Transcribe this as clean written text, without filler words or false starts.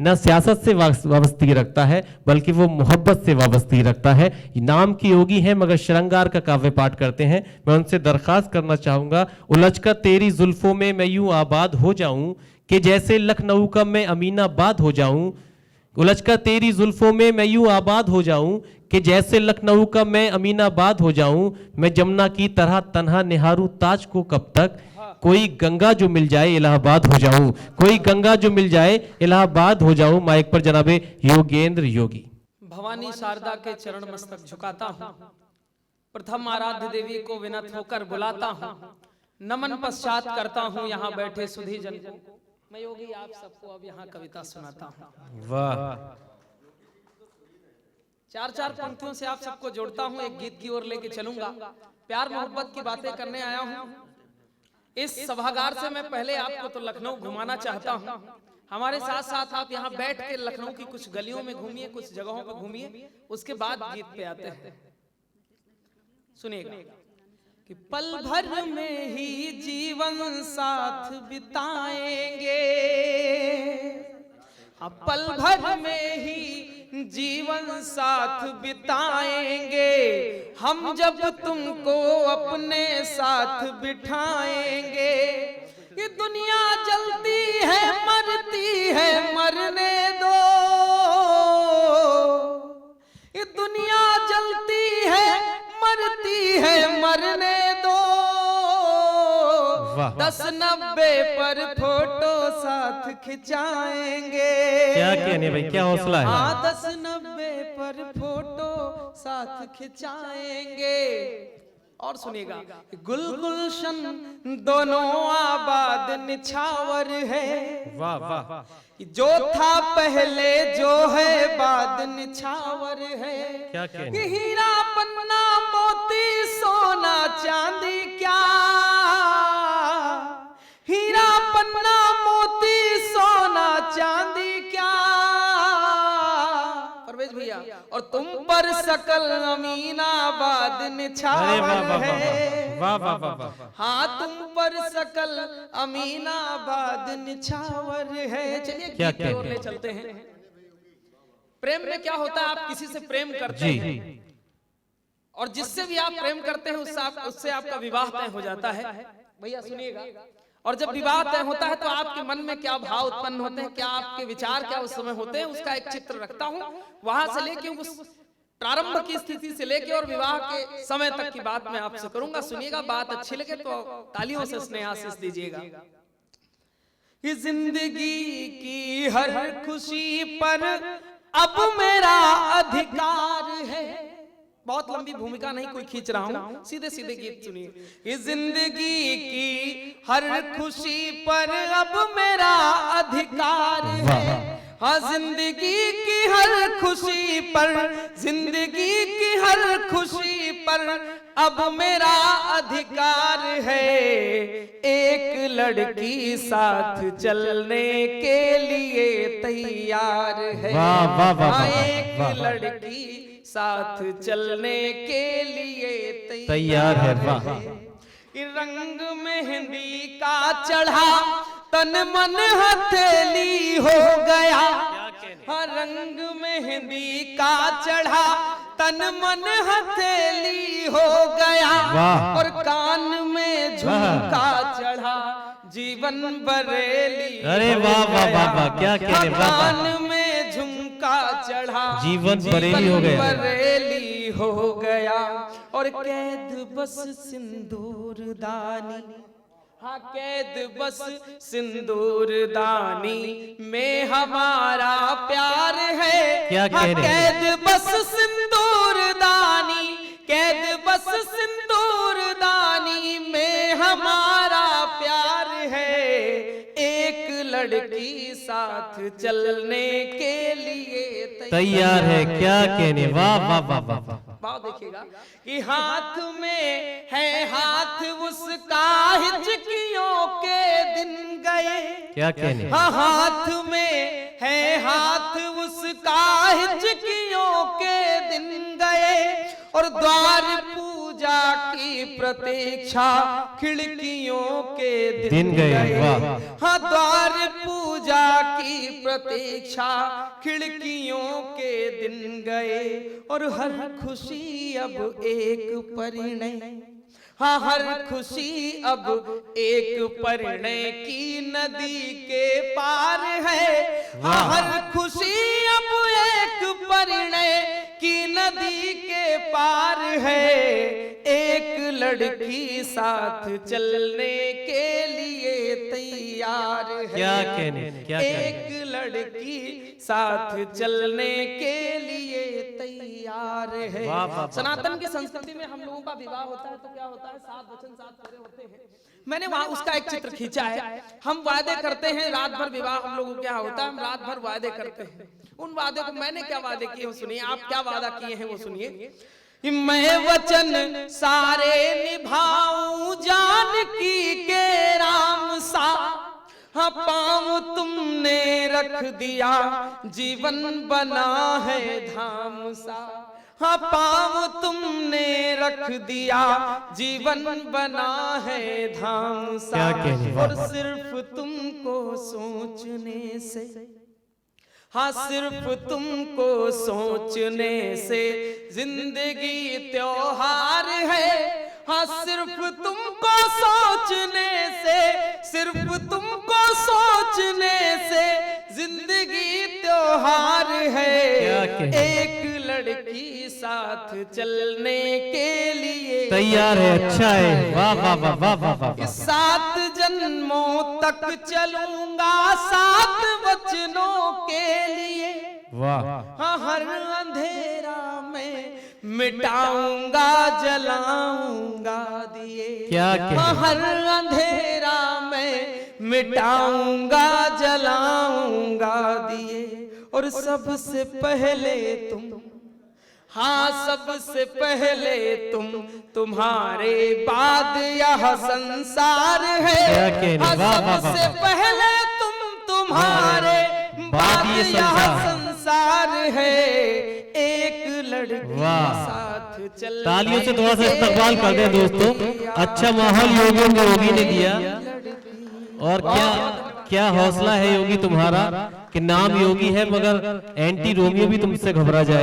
न सियासत से वाबस्तगी रखता है बल्कि वो मोहब्बत से वाबस्तगी रखता है। नाम की योगी हैं मगर श्रृंगार का काव्य पाठ करते हैं। मैं उनसे दरखास्त करना चाहूंगा, उलझकर तेरी जुल्फों में मैं यूं आबाद हो जाऊं कि जैसे लखनऊ का मैं अमीनाबाद हो जाऊं। उलझकर तेरी जुल्फों में मैं यूं आबाद हो जाऊं कि जैसे लखनऊ का मैं अमीनाबाद हो जाऊं। मैं जमुना की तरह तन्हा निहारूं ताज को कब तक, कोई गंगा जो मिल जाए इलाहाबाद हो जाऊं, कोई गंगा जो मिल जाए इलाहाबाद हो जाऊं। माइक पर जनाबे योगेंद्र योगी। भवानी शारदा के चरण मस्तक झुकाता हूं, प्रथम आराध्य देवी को विनत होकर बुलाता हूं, नमन पश्चात करता हूं यहाँ बैठे सुधी जन को। मैं योगी आप सबको अब यहाँ कविता सुनाता हूं। वाह, चार चार पंक्तियों से आप सबको जोड़ता हूं, एक गीत की ओर लेके चलूंगा। प्यार मोहब्बत की बातें करने आया हूं। इस सभागार से मैं पहले आपको तो लखनऊ घुमाना चाहता हूं। हमारे साथ साथ आप यहाँ बैठ के लखनऊ की कुछ गलियों में घूमिए, कुछ जगहों पे घूमिए, उसके बाद गीत पे आते हैं। सुनिएगा कि पल भर में ही जीवन साथ बिताएंगे, पल भर में ही जीवन साथ बिताएंगे, हम जब तुमको अपने साथ बिठाएंगे। ये दुनिया जलती है मरती है मरने दो, ये दुनिया जलती है मरती है मरने दो। 10-90 पर फोटो साथ खिंचाएंगे। क्या कहने भाई, क्या हौसला है। हाँ 10-90 पर फोटो साथ खिंचाएंगे। और सुनिएगा, गुल गुलशन दोनों आबाद निछावर है। वाह वाह, जो था पहले जो है बाद निछावर है। क्या कहने। हीरा पन्ना मोती सोना चांदी क्या, हीरा पन्ना मोती सोना चांदी क्या। परवेज भैया, और तुम पर सकल अमीनाबाद निछावर है। वाह वाह वाह, हाँ तुम पर सकल अमीनाबाद निछावर है। चलिए क्या गीत की ओर ले चलते हैं। प्रेम में क्या होता है, आप किसी से प्रेम करते हैं और जिससे भी आप प्रेम करते हैं उससे आपका विवाह तय हो जाता है। भैया सुनिएगा, और जब विवाह तय होता है तो आपके मन में क्या भाव उत्पन्न होते हैं, क्या आपके विचार क्या उस समय होते हैं, उसका एक चित्र रखता हूं। वहां से लेके उस प्रारंभ की स्थिति से लेके और विवाह के समय तक की बात मैं आपसे करूंगा। सुनिएगा, बात अच्छी लगे तो तालियों से स्नेहाशीष दीजिएगा। ये जिंदगी की हर खुशी पर अब मेरा अधिकार है। बहुत लंबी भूमिका नहीं कोई खींच रहा हूं, सीधे सीधे गीत सुनिए। ये जिंदगी की हर खुशी पर अब मेरा अधिकार है। हाँ जिंदगी की हर खुशी पर, जिंदगी की हर खुशी पर अब मेरा अधिकार है। एक लड़की साथ चलने के लिए तैयार है। वाह वाह वाह, एक लड़की साथ चलने के लिए तैयार है। वाह, रंग मेहंदी का चढ़ा तन मन हथेली हो गया। हाँ रंग मेहंदी का चढ़ा तन मन हथेली हो गया। और कान में झुमका चढ़ा जीवन बरेली। अरे वाह वाह वाह वाह, क्या कहने। कान में झुमका चढ़ा जीवन बरेली हो गया, बरेली हो गया। और कैद बस सिंदूर दानी, हाँ कैद बस सिंदूर दानी में हमारा प्यार है। क्या कह रहे हैं। कैद बस सिंदूर दानी, कैद बस सिंदूर दानी में हमारा प्यार है। एक लड़की साथ चलने के लिए तैयार है। क्या कहने। वाह वाह वाह वाह, भाव देखिएगा कि हाथ में है हाथ उसका हिचकियों के दिन गए। क्या कहने। हाँ हाथ में है हाथ उसका हिचकियों के दिन गए। और द्वार पूजा की प्रतीक्षा खिड़कियों के दिन गए। हाँ, द्वार पूजा की प्रतीक्षा खिड़कियों के दिन गए और हर खुशी अब एक परिणय। हाँ, हर खुशी अब एक परिणय की नदी के पार है। हाँ, हर खुशी अब एक परिणय की नदी के पार है। एक लड़की साथ चलने के लिए तैयार है। क्या कहने, क्या एक लड़की साथ चलने के लिए तैयार है। सनातन की संस्कृति में हम लोगों का विवाह होता है तो क्या होता है, 7 वचन 7 फेरे होते हैं। मैंने वहां उसका एक चित्र खींचा है। हम वादे करते हैं, रात भर विवाह हम लोगों को क्या होता है, हम रात भर वादे करते हैं। उन वादे को मैंने क्या वादे किए वो सुनिए, आप क्या वादा किए हैं वो सुनिए। मैं वचन सारे निभाऊं जानकी के राम सा। हाँ, पाँव तुमने रख दिया जीवन बना है धाम सा। हाँ, पाँव तुमने रख दिया जीवन बना है धाम सा। और सिर्फ तुमको सोचने से, हाँ सिर्फ तुमको सोचने से जिंदगी त्योहार है। हाँ, सिर्फ तुमको सोचने से, सिर्फ तुमको सोचने से जिंदगी त्योहार है। एक लड़की साथ चलने के लिए तैयार है। अच्छा है, वाह वाह वाह वाह वाह वाह। 7 जन्मों तक चलूंगा 7 वचनों के लिए। वाह। हाँ, हर अंधेरा में मिटाऊंगा जलाऊंगा दिए। क्या हाँ, हर अंधेरा में मिटाऊंगा जलाऊंगा दिए। और सबसे पहले तुम, हाँ सबसे पहले तुम, तुम्हारे बाद यह संसार है। हाँ, सबसे पहले तुम, तुम्हारे बाद यह संसार है। एक लड़की साथ चल। तालियों से थोड़ा सा इस्तकबाल कर दें दोस्तों। अच्छा माहौल योगियों को योगी ने दिया। और क्या हौसला है योगी तुम्हारा कि नाम योगी है मगर एंटी रोमियो भी तुमसे घबरा जाए।